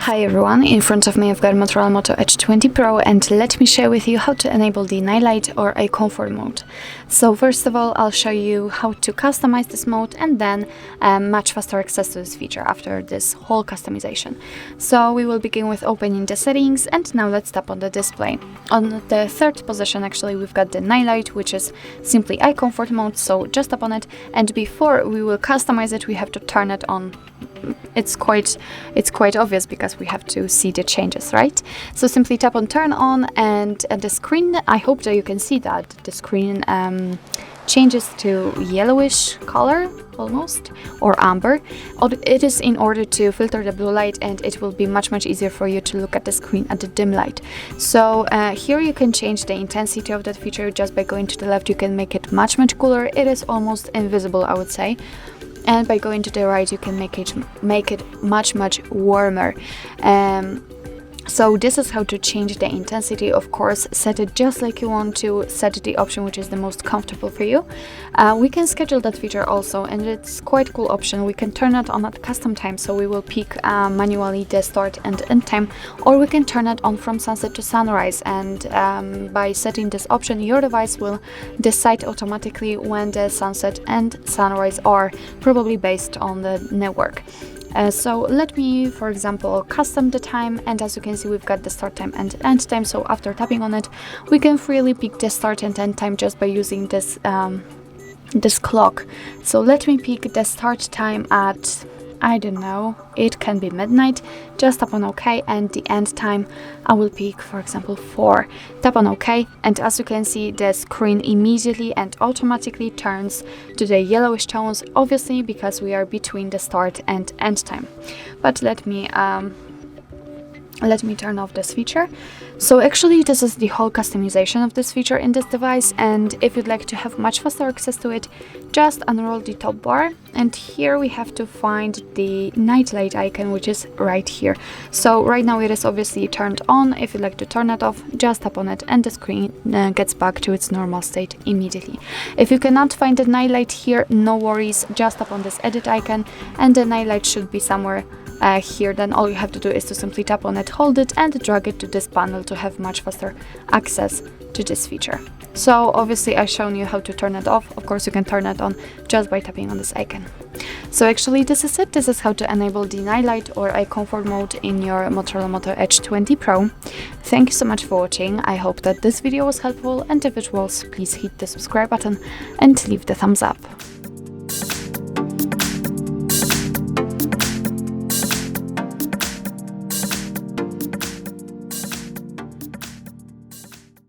Hi everyone, in front of me I've got Motorola Moto Edge 20 Pro, and let me share with you how to enable the night light or a comfort mode. So first of all, I'll show you how to customize this mode and then much faster access to this feature after this whole customization. So we will begin with opening the settings, and now let's tap on the display. On the third position actually we've got the night light, which is simply eye comfort mode, so just tap on it, and before we will customize it we have to turn it on. It's quite obvious because we have to see the changes, right? So simply tap on turn on, and the screen, I hope that you can see that the screen changes to yellowish color almost, or amber. It is in order to filter the blue light, and it will be much easier for you to look at the screen at the dim light. So here you can change the intensity of that feature just by going to the left. You can make it much cooler. It is almost invisible, I would say. And by going to the right you can make it much warmer. So this is how to change the intensity. Of course, set it just like you want to, set the option which is the most comfortable for you. We can schedule that feature also, and it's quite a cool option. We can turn it on at custom time, so we will pick manually the start and end time, or we can turn it on from sunset to sunrise, and by setting this option your device will decide automatically when the sunset and sunrise are, probably based on the network. So let me, for example, custom the time, and as you can see we've got the start time and end time. So after tapping on it we can freely pick the start and end time just by using this this clock. So let me pick the start time at, I don't know, it can be midnight. Just tap on OK, and the end time I will pick, for example, 4. Tap on OK, and as you can see the screen immediately and automatically turns to the yellowish tones, obviously because we are between the start and end time. But let me turn off this feature. So actually this is the whole customization of this feature in this device, and if you'd like to have much faster access to it, just unroll the top bar, and here we have to find the night light icon, which is right here. So right now it is obviously turned on. If you'd like to turn it off, just tap on it and the screen gets back to its normal state immediately. If you cannot find the night light here, no worries, just tap on this edit icon and the night light should be somewhere here. Then all you have to do is to simply tap on it, hold it and drag it to this panel to have much faster access to this feature. So obviously I've shown you how to turn it off. Of course you can turn it on just by tapping on this icon. So actually this is it. This is how to enable the night light or eye comfort mode in your Motorola Moto Edge 20 Pro. Thank you so much for watching. I hope that this video was helpful, and if it was, please hit the subscribe button and leave the thumbs up.